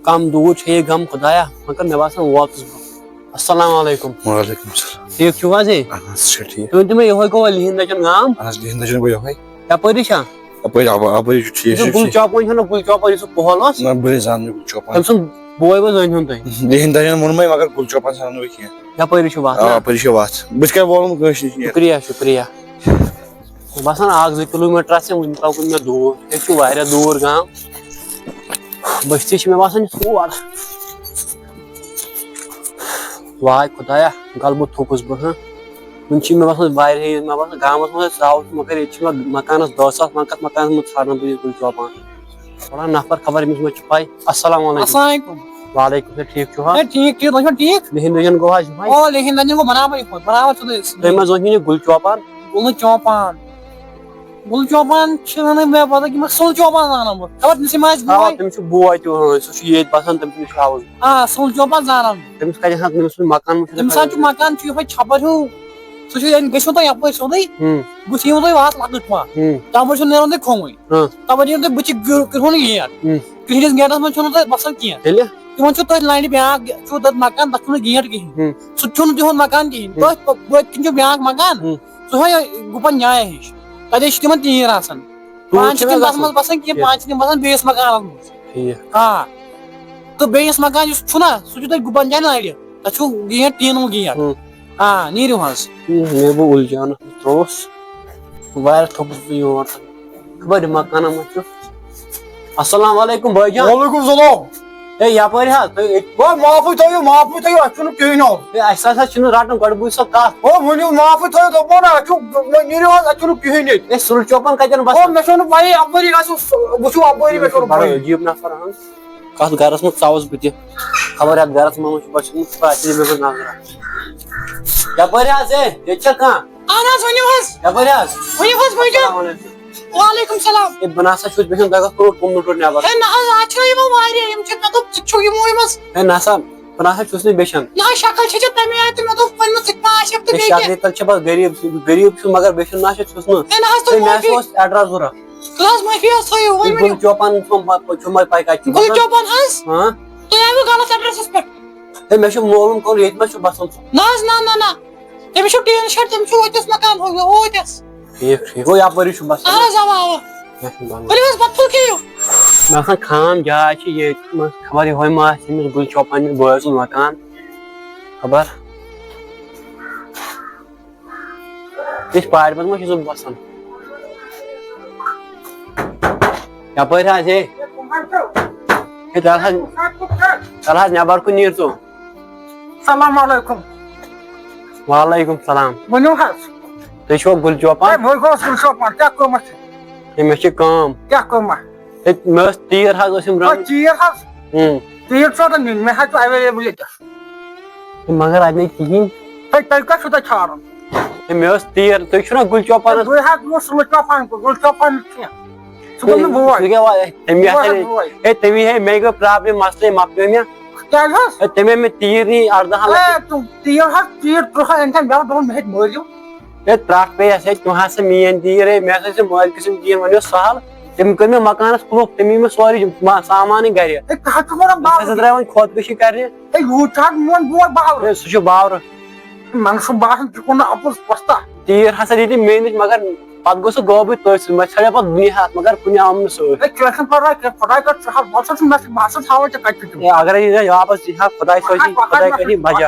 کم دور یہ غم خدایا مگر مے باسان واتس السلام علیکم. وعلیکم السلام. ٹھیک چھو حظ ٹھیک. تُہۍ ؤنۍتو مےٚ یِہوے گوٚوا لِہِنٛد دَچھُن گام لِہِنٛد دَچھُن گوٚو یِہوے. یپٲری چھا اپٲری چھُ ٹھیٖک یُس گُل چوپان چھُنہ گُل چوپان یُس سُہ پۄہل اوس نہ بہٕ زانہٕ گُل چوپان تٔمۍ سُنٛد بوے ووے زٲنۍہُن تُہۍ لِہِنٛد دَچھُن ووٚنمَے مگر گُل چوپان زانہٕ بہٕ کینٛہہ. یپٲری چھُ واتھ اپٲری چھِ وَتھ بہٕ تہِ کَرٕ وولُم کٲنٛسہِ نِش. شُکریہ شُکریہ مےٚ باسان 1-2 کِلوٗمیٖٹر آسہِ وٕنہِ ترٛاوُن مےٚ دوٗر ییٚتہِ چھُ واریاہ دوٗر گام بٔستی چھِ مےٚ باسان یہِ ہور واے خۄدایا غلبہٕ تھوٚکُس بہٕ وٕنہِ چھِ مےٚ باسان واریاہ مےٚ باسان گامَس منٛز آسہِ ژاوُس مگر ییٚتہِ چھِ مےٚ مکانَس 10,000 وۄنۍ کَتھ مکانَس منٛز ژھانڈَن بہٕ یہِ گُل چوپان تھوڑا نفر خبر أمِس ما چھِ پَے. السلام علیکم. وعلیکم ٹھیٖک چھُو حظ ٹھیٖک تُہۍ چھِو ٹھیٖک لِہِنٛد دَچھُن گوٚو حظ یِہوے او لِہِنٛد دَچھُن گوٚو برابر تُہۍ ما زٲنۍہُن یہِ گُل چوپان گُل چوپان چھُنہٕ مےٚ پتہ کینٛہہ سُل چوپان زانان بہٕ خبر تٔمِس ما آسہِ بوے تٔمِس چھُ بوے تہِ سُہ چھُ ییٚتہِ باسان تٔمِس چھُ ہاوُس سُل چوپان زانان بہٕ تٔمِس کَتہِ آسان تٔمِس چھُ مکان تٔمِس حظ چھُ مکان چھُ یِہوے چھپر ہیوٗ سُہ چھُ گٔژھِو تُہۍ یپٲرۍ سیوٚدُے بٕتھِ یِیِو تُہۍ وتھ لۄکٕٹ پہن تپٲرۍ چھُ نیرُن تۄہہِ کھووٕے تپٲرۍ یِیِو تُہۍ بٕتھِ کرہُن گیٹ کِہرِس گیٹس منٛز چھُنہٕ تۄہہِ وسان کینٛہہ تِمن چھُ تٔتھۍ لانہِ بیاکھ چھُ تتھ مکان تتھ چھُنہٕ گیٹ کِہینۍ سُہ تہِ چھُنہٕ تِہُنٛد مکان کِہینۍ تٔتھۍ پٔتۍ کِنۍ چھُ بیاکھ مکان سُہ یِہوے گُپن نیا ہِش تتے چھِ تِمن تیٖر آسان پانہٕ چھِ تِم تتھ منٛز بسان کینٛہہ پانہٕ چھِ تِم بسان بیٚیِس مکانس منٛز تہٕ بیٚیِس مکان یُس چھُنہ سُہ چھُ تتہِ گُپن جانہِ لرِ تتھ چھُ گیٹ ٹیٖنوٗ گیٹ نیٖرِو حظ. مےٚ گوٚو اُلجھانس منٛز ترووُس واریاہ تھوٚکُس بہٕ یور خبر یہِ مکانا ما چھُ. السلام علیکم بٲے جان. وعلیکم السلام. ہے یپٲرۍ حظ تُہۍ معافی تھٲیِو اَسہِ چھُنہٕ کِہینۍ حظ. اَسہِ ہسا چھُنہٕ رٹُن گۄڈٕ بوٗزۍ سا کتھ ؤنِو معافی تھٲیِو دوٚپمو نہ اَسہِ چھُ نیٖرِو حظ اَسہِ چھُنہٕ کِہینۍ ییٚتہِ. ہے سُل چوپان کتٮ۪ن مےٚ چھُنہٕ پَیی اپٲری گژھِو وٕچھِو اپٲری مےٚ چھُنہٕ بڑٕ پَیی. عجیٖب نفر کتھ گرس منٛز ژاوُس بہٕ تہِ خبر یتھ گرس منٛز چھُ بچومُت اَتہِ دِ مےٚ نظرا یپٲرۍ حظ ہے ییٚتہِ چھا کانٛہہ اہن حظ ؤنِو حظ یپٲرۍ حظ. ؤنِو حظ بٲے جان. وعلیکم سلام. ہے بہٕ نسا چھُس بہٕ چھُس تۄہہِ گژھِ کوٚرُکھ کُنوُہ نیبر. ہے نہ حظ آز چھِ یِوان واریاہ یِم چھِ مےٚ دوٚپ ژٕ چھُکھ یِمو منٛز. ہے نسا بہٕ نسا چھُس نہٕ بیچھان. نہ شکل چھِ ژےٚ تَمے آیہِ تہٕ مےٚ دوٚپ وۄنۍ ژٕ ما آسٮ۪کھ تہٕ بیٚیہِ شکلہِ تل چھِ بس غریٖب چھُس مگر بیچھُن نہ چھُس نہٕ. ہے نہ حظ تُہۍ مےٚ معٲفی ہسا اوس ایڈرس ضوٚرتھ. تُہۍ حظ معٲفی حظ تھٲیِو وۄنۍ گُل چوپان چھُ مےٚ پاے کتہِ چھُ گُل چوپان حظ ہاں تُہۍ آیوٕ غلط ایڈرسس پٮ۪ٹھ. ہے مےٚ چھُ معلوٗم کوٚر ییٚتہِ ما چھُ بسان ژٕ. نہ حظ نہ تٔمِس چھُ ٹیٖن شیڈ تٔمِس چھُ ہوٚتِس مکان ہوتِس. ٹھیٖک گوٚو یپٲری چھُ بسان. اہن حظ اوا ؤلِو حظ بتہٕ پھوٚل کھیٚیِو. مےٚ باسان خام جاے چھِ ییٚتہِ خبر یِہوے ما آسہِ أمِس گُل چوپان بٲے سُنٛد مکان خبر یِتھۍ پارِ منٛز ما چھُس بہٕ بسان یپٲرۍ حظ ہے چل حظ نٮ۪بر کُن نیٖر ژٕ. السلام علیکم. وعلیکم سلام. ؤنِو حظ. تُہۍ چھِوا گُل چوپان. بہٕ گوٚوُس گُل چوپان کیٛاہ قۭمتھ چھُ. ہے مےٚ چھِ کٲم. کیٛاہ قۭمتھ. ہے مےٚ ٲس تیٖر حظ ٲسِم رنٕنۍ. تیٖر حظ تیٖر ژھوٚٹن نِنۍ مےٚ حظ چھُ ایویلیبٕل ییٚتٮ۪س. مگر اَتہِ نَے کِہینۍ. تۄہہِ کَتہِ چھُو تۄہہِ ژھانڈُن. ہے مےٚ ٲس تیٖر تُہۍ چھِو نا گُل چوپان. بہٕ حظ گوٚوُس سُلہٕ چوپان گُل چوپان نہٕ کینٛہہ سُہ گوٚو مےٚ بوے. ہے تٔمی ہے مےٚ گٔے پرابلِم مسلے مۄکلیو مےٚ. کیٛازِ حظ. تٔمۍ ہے مےٚ تیٖر نِنۍ 18 لَچھن. تیٖر حظ تیٖر تٕرٛہ أنۍ تٔمۍ بیٛاکھ دوٚپُن مےٚ ہیٚتہِ مٲرِو. ہے ترٛٹھ پیٚیَس ہے تِم ہسا میٲنۍ تیٖر ہے مےٚ ہسا چھِ مٲلکہٕ سٕنٛدۍ تیٖر وۄنۍ اوس سہل تٔمۍ کٔر مےٚ مکانس کُلوف تٔمۍ نی مےٚ سورُے سامانٕے گرِ. سُہ درٛاے وۄنۍ خۄدکٔشی کرنہِ. سُہ چھُ باورٕ. تیٖر ہسا دِتۍ تٔمۍ مےٚ نِش مگر پتہٕ گوٚو سُہ غٲبٕے تٔتھۍ سۭتۍ مےٚ ژھانڈیو پتہٕ دُنیاہس مگر کُنہِ آوُم نہٕ سۭتۍ. اگرے یہِ واپس یی ہا خۄداے سوزی خۄداے کری بجا.